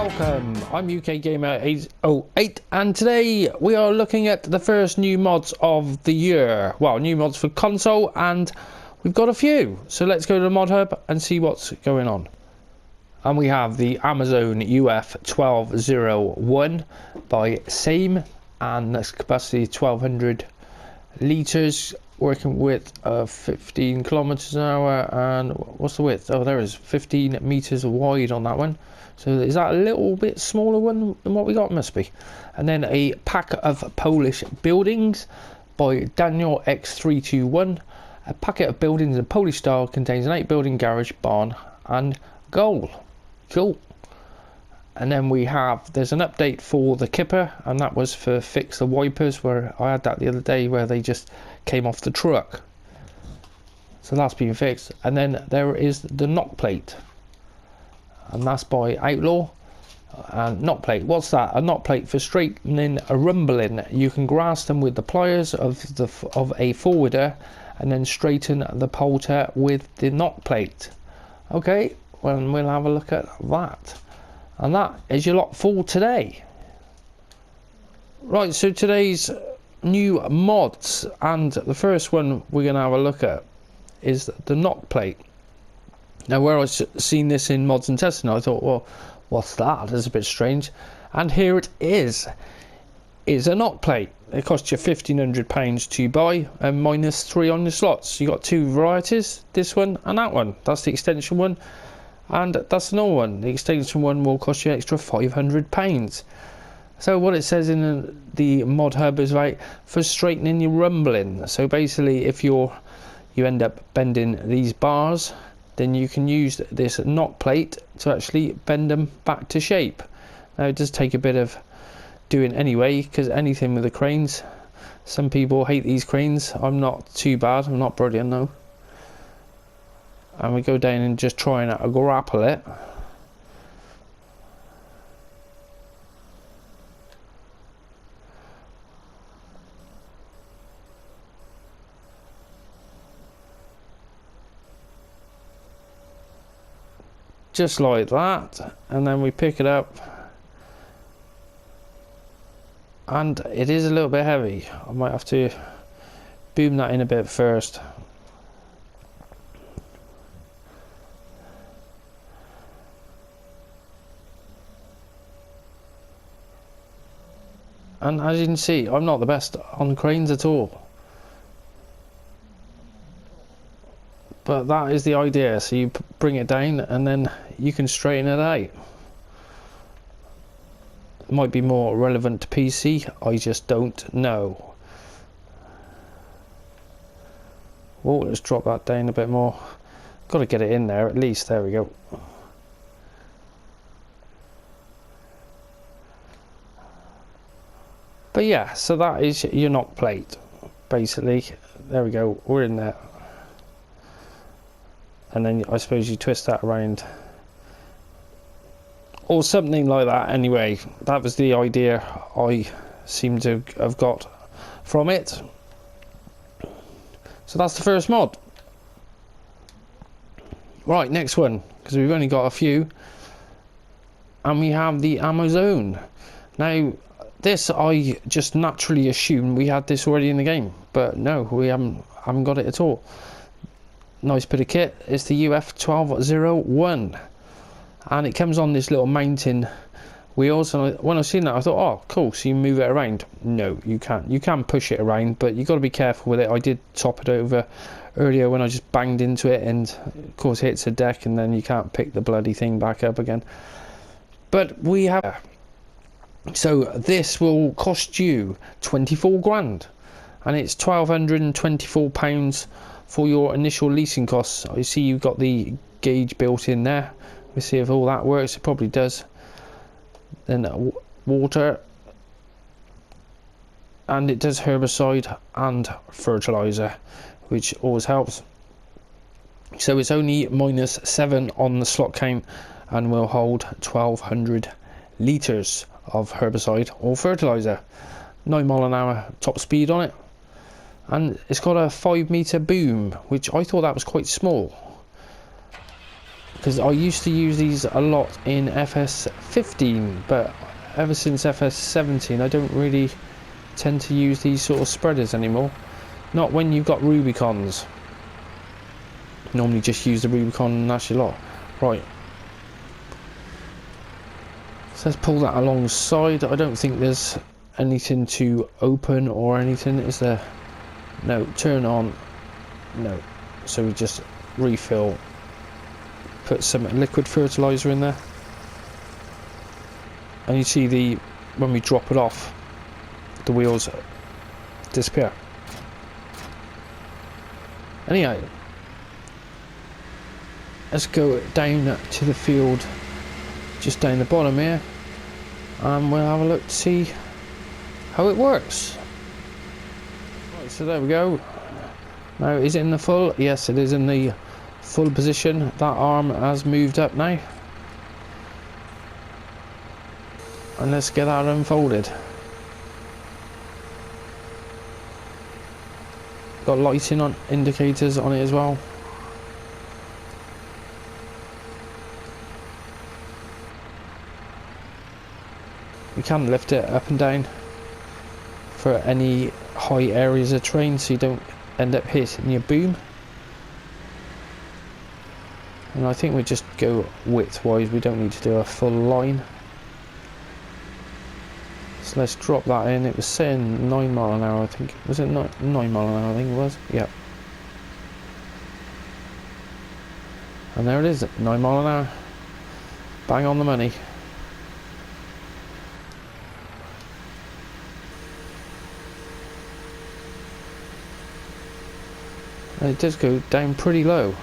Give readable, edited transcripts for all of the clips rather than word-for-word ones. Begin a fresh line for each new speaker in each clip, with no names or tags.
Welcome, I'm UK Gamer 808 and today we are looking at the first new mods of the year. Well, new mods for console, and we've got a few. So let's go to the mod hub and see what's going on. And we have the Amazon UF1201 by Same, and that's capacity 1200 litres, working with 15 kilometers an hour. And what's the width? Oh, there is 15 meters wide on that one. So is that a little bit smaller one than what we got? Must be. And then a pack of Polish buildings by Daniel X321. A packet of buildings in Polish style contains an 8-building garage, barn and goal. Cool. And then we have, there's an update for the Kipper, and that was for fix the wipers, where I had that the other day where they just came off the truck. So that's been fixed. And then there is the knock plate, and that's by Outlaw. And knock plate, what's that? A knock plate for straightening a rumbling. You can grasp them with the pliers of a forwarder and then straighten the polter with the knock plate. Okay, well, we'll have a look at that. And that is your lot for today. Right, so today's new mods, and the first one we're going to have a look at is the knock plate. Now, where I've seen this in mods and testing, I thought, well, what's that? That's a bit strange. And here it is a knock plate. It costs you £1,500 to buy, and -3 on the slots. You got two varieties, this one and that one. That's the extension one, and that's the normal one. The extension one will cost you extra £500. So what it says in the mod hub is, right, for straightening your rumbling. So basically, if you end up bending these bars, then you can use this knock plate to actually bend them back to shape. Now, it does take a bit of doing anyway, because anything with the cranes, some people hate these cranes. I'm not too bad, I'm not brilliant though. And we go down and just try and grapple it. Just like that, and then we pick it up, and it is a little bit heavy. I might have to boom that in a bit first. And as you can see, I'm not the best on cranes at all. But that is the idea. So you bring it down and then you can straighten it out. It might be more relevant to PC, I just don't know. Oh, let's drop that down a bit more. Got to get it in there at least. There we go. But yeah, so that is your knock plate, basically. There we go, we're in there. And then I suppose you twist that around, or something like that. Anyway, that was the idea I seem to have got from it. So that's the first mod. Right, next one, because we've only got a few, and we have the Amazon. Now, this I just naturally assumed we had this already in the game, but no, we haven't got it at all. Nice bit of kit. It's the UF1201, and it comes on this little mountain wheels. And when I seen that, I thought, oh cool, so you move it around. No, you can't. You can push it around, but you got to be careful with it. I did top it over earlier when I just banged into it, and of course hits a deck, and then you can't pick the bloody thing back up again. But we have, so this will cost you 24 grand, and it's £1,224 for your initial leasing costs. I see you've got the gauge built in there. We'll see if all that works. It probably does. Then water, and it does herbicide and fertilizer, which always helps. So it's only -7 on the slot count, and will hold 1200 litres of herbicide or fertilizer. 9 mile an hour top speed on it. And it's got a 5 meter boom, which I thought that was quite small. because I used to use these a lot in FS15, but ever since FS17 I don't really tend to use these sort of spreaders anymore. Not when you've got Rubicons. Normally just use the Rubicon and that's your lot. Right. So let's pull that alongside. I don't think there's anything to open or anything, is there? No. Turn on. No. So we just refill. Put some liquid fertilizer in there. And you see when we drop it off, the wheels disappear. Anyhow, let's go down to the field just down the bottom here, and we'll have a look to see how it works. Right, so there we go. Now, is it in the full? Yes, it is in the full position. That arm has moved up now, and let's get that unfolded. Got lighting on, indicators on it as well. You can lift it up and down for any high areas of terrain so you don't end up hitting your boom. And I think we just go width wise, we don't need to do a full line. So let's drop that in. It was saying 9 mile an hour, I think. Was it 9 mile an hour? I think it was. Yep. And there it is, 9 mile an hour. Bang on the money. And it does go down pretty low.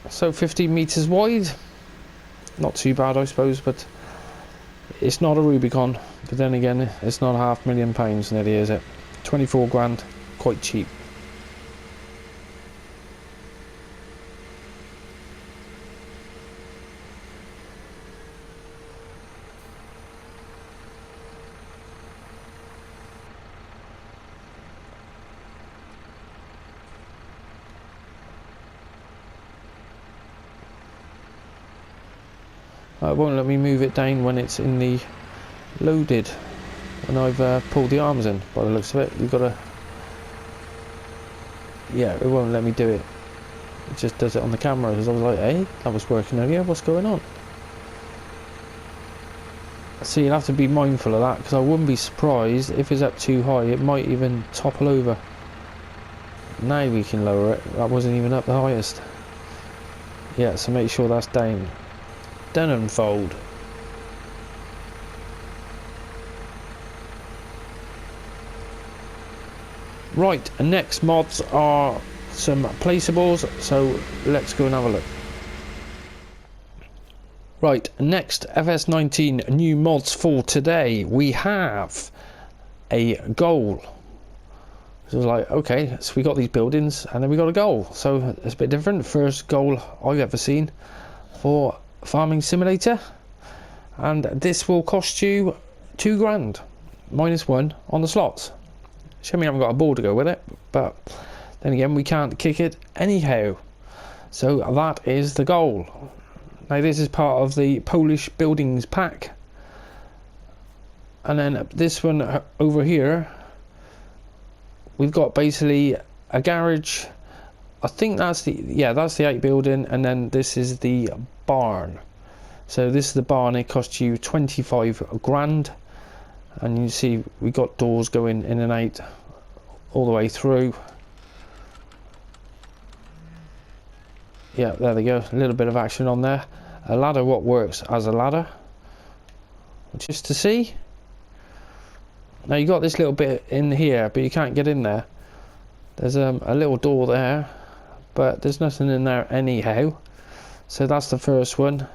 So 15 meters wide, not too bad I suppose, but it's not a Rubicon, but then again it's not £500,000 nearly, is it? 24 grand, quite cheap. It won't let me move it down when it's in the loaded, when I've pulled the arms in. By the looks of it, we've got to, yeah, it won't let me do it. It just does it on the camera, because I was like, hey, that was working earlier, what's going on? So you'll have to be mindful of that, because I wouldn't be surprised if it's up too high, it might even topple over. Now we can lower it, that wasn't even up the highest. Yeah, so make sure that's down. Then unfold. Right, and next mods are some placeables, so let's go and have a look. Right, next FS19 new mods for today. We have a goal. So it's like, okay, so we got these buildings and then we got a goal. So it's a bit different. First goal I've ever seen for Farming Simulator, and this will cost you £2 grand -1 on the slots. Show me I haven't got a ball to go with it, but then again we can't kick it anyhow, so that is the goal. Now this is part of the Polish buildings pack, and then this one over here we've got basically a garage. I think that's the, yeah, that's the 8 building, and then this is the barn. So this is the barn, it costs you 25 grand, and you see we got doors going in and out all the way through. Yeah, there they go, a little bit of action on there. A ladder, what works as a ladder, just to see. Now you got this little bit in here, but you can't get in there. There's a little door there, but there's nothing in there anyhow. So that's the first one.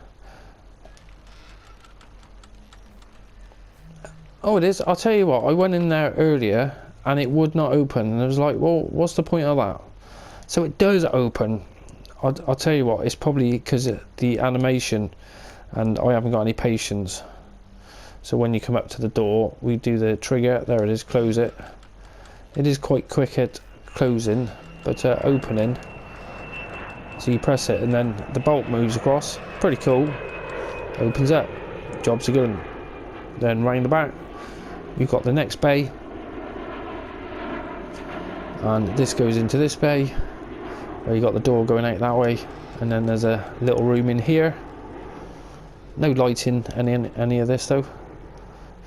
Oh, it is. I'll tell you what, I went in there earlier and it would not open, and I was like, well, what's the point of that? So it does open. I'll tell you what, it's probably because of the animation and I haven't got any patience. So when you come up to the door, we do the trigger, there it is, close it. It is quite quick at closing, but opening. So you press it and then the bolt moves across. Pretty cool. Opens up. Jobs are good. Then round the back, you've got the next bay. And this goes into this bay, where you got the door going out that way. And then there's a little room in here. No lighting any of this though.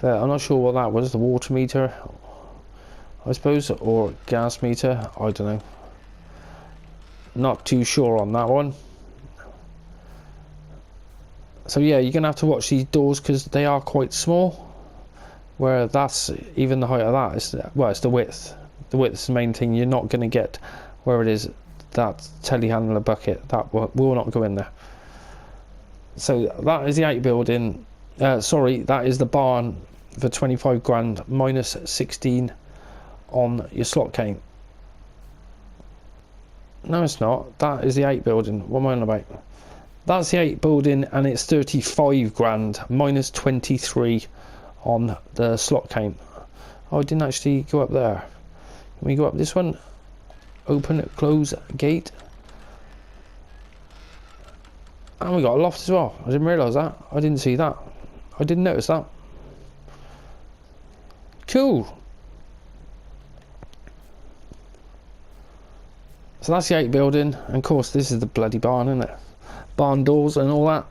I'm not sure what that was. The water meter, I suppose, or gas meter. I don't know. Not too sure on that one. So yeah, you're gonna have to watch these doors because they are quite small. Where that's even the height of that is, well, it's the width. The width is the main thing. You're not gonna get where it is that telehandler bucket. That will not go in there. So that is the outbuilding. Sorry, that is the barn for 25 grand minus 16 on your slot count. No, it's not. That is the outbuilding. What am I on about? That's the outbuilding, and it's 35 grand minus 23 on the slot count. Oh, I didn't actually go up there. Can we go up this one? Open, close, gate. And we got a loft as well. I didn't realise that. I didn't see that. I didn't notice that. Cool. So that's the outbuilding, and of course this is the bloody barn, isn't it? Barn doors and all that.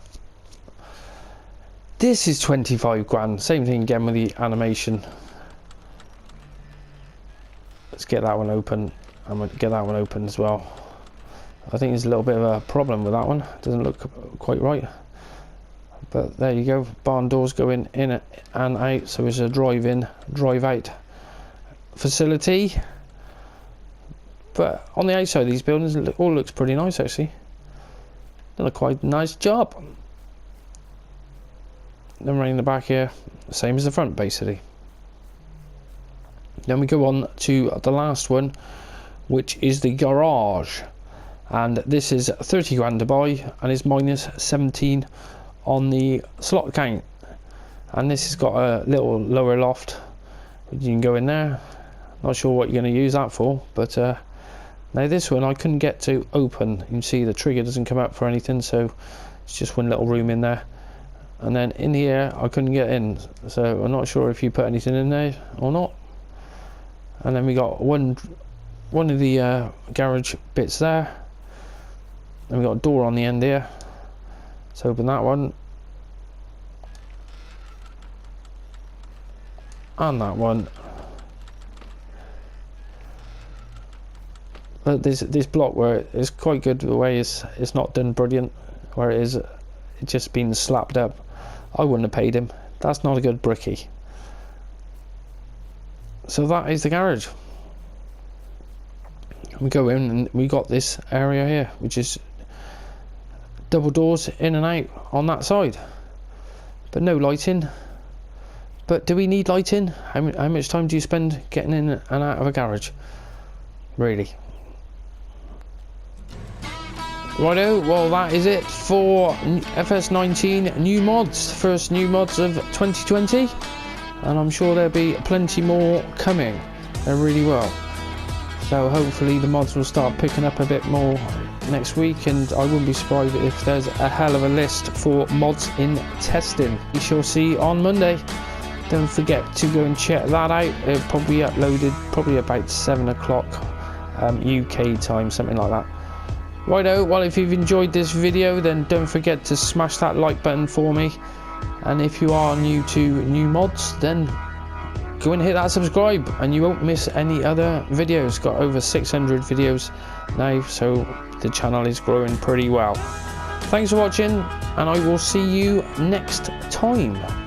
This is 25 grand. Same thing again with the animation. Let's get that one open. I'm going to get that one open as well. I think there's a little bit of a problem with that one. Doesn't look quite right. But there you go. Barn doors going in and out. So it's a drive in, drive out facility. But on the outside of these buildings, it all looks pretty nice actually. Done a quite nice job. Then right in the back here, same as the front basically. Then we go on to the last one, which is the garage. And this is 30 grand to buy, and it's minus 17 on the slot count. And this has got a little lower loft. You can go in there. Not sure what you're going to use that for, but now this one I couldn't get to open. You can see the trigger doesn't come up for anything, so it's just one little room in there. And then in here I couldn't get in, so I'm not sure if you put anything in there or not. And then we got one of the garage bits there. And we got a door on the end here. Let's open that one. And that one. But this block where it's quite good the way it's not done brilliant, where it is it's just been slapped up. I wouldn't have paid him. That's not a good brickie. So that is the garage. We go in and we got this area here, which is double doors in and out on that side, but no lighting. But do we need lighting? How much time do you spend getting in and out of a garage, really? Righto, well that is it for FS19 New Mods, first new mods of 2020, and I'm sure there'll be plenty more coming. They really will. So hopefully the mods will start picking up a bit more next week, and I wouldn't be surprised if there's a hell of a list for mods in testing. We shall see on Monday. Don't forget to go and check that out. It'll probably be uploaded probably about 7 o'clock UK time, something like that. Righto, well if you've enjoyed this video then don't forget to smash that like button for me, and if you are new to new mods then go and hit that subscribe and you won't miss any other videos. Got over 600 videos now, so the channel is growing pretty well. Thanks for watching, and I will see you next time.